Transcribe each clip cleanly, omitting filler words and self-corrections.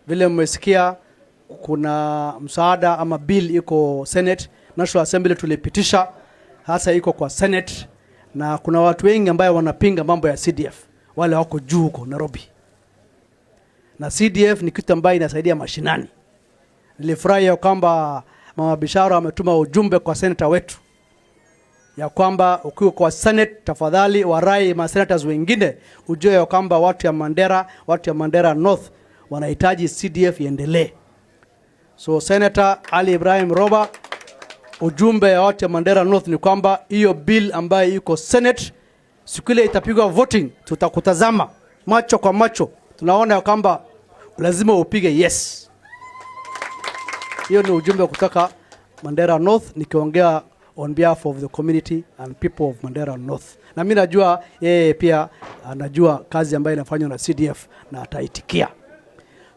vile mmesikia kuna msaada ama bill iko Senate, National Assembly tulipitisha, hasa iko kwa Senate, na kuna watu wengi ambao wanapinga mambo ya CDF, wale wako juu huko Nairobi. Na CDF ni kitu ambayo inasaidia mashinani. Nilifurahi kwamba Mama Bishara ametuma ujumbe kwa senator wetu ya kwamba ukiwa kwa Senate tafadhali warai ma senators wengine ujue ya kwamba watu ya Mandera North wanahitaji CDF iendelee. So Senator Ali Ibrahim Roba, ujumbe ya watu ya Mandera North ni kwamba hiyo bill ambayo iko Senate siku ile itapigwa voting, tutakutazama macho kwa macho, tunaona ya kwamba lazima upige yes. Hiyo ni ujumbe kutoka Mandera North, nikiongea on behalf of the community and people of Mandera North. Na mimi najua yeye pia anajua kazi ambayo inafanywa na CDF na ataitikia.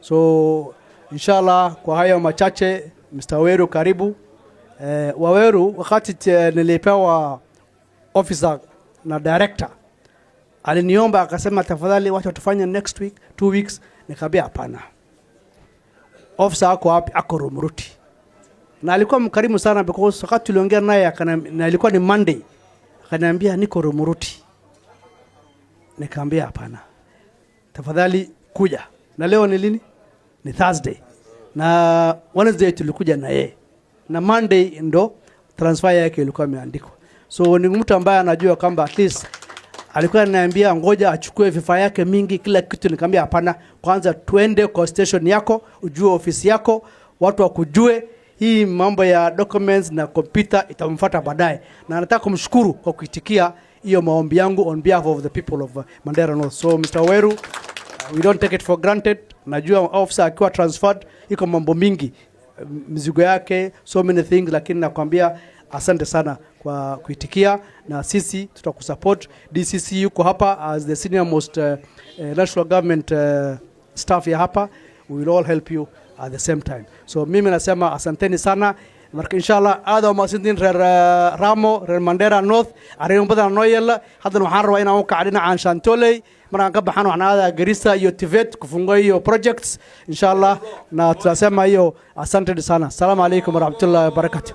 So inshallah kwa hayo machache, Mr. Waweru karibu. Waweru wakati nilipewa officer na director aliniomba akasema tafadhali wacha tufanye next week 2 weeks, nikamwambia hapana. Officer ako wapi? Ako Rumuruti. Na alikuwa mkarimu sana because wakati tuliongea naye na ilikuwa ni Monday, akaniambia niko Rumuruti. Nikamwambia hapana, tafadhali kuja. Na leo ni lini? Ni Thursday. Na Wednesday tulikuja na yeye. Na Monday ndo transfer yake ilikuwa imeandikwa. So ni mtu ambaye anajua kwamba at least alikuwa ananiambia ngoja achukue vifaa yake mingi kila kitu. Nikamwambia hapana, kwanza tuende kwa station yako, ujue ofisi yako, watu wakujue. Hii mambo ya documents na computer itamfuata baadaye. Na nataka kumshukuru kwa kuitikia hiyo maombi yangu on behalf of the people of Mandera North. So Mr. Waweru, we don't take it for granted. Najua officer akiwa transferred iko mambo mingi, mzigo yake, so many things, lakini nakwambia asante sana kwa kuitikia, na sisi tutakusupport. DCC yuko hapa as the senior most national government staff ya hapa. We will all help you at the same time. So mimi nasema asanteni sana. Marka inshallah aad oo maasindin reer Ramo, reer Mandera North, arrin badan noo yeela. Hadda waxaan rabaa inaan ka cadina aan Shantoley markaan ka baxano waxnaada Garissa iyo Tivet kufunga iyo projects inshallah, na tunasema hiyo asante sana. Assalamu alaykum wa rahmatullahi wa barakatuh.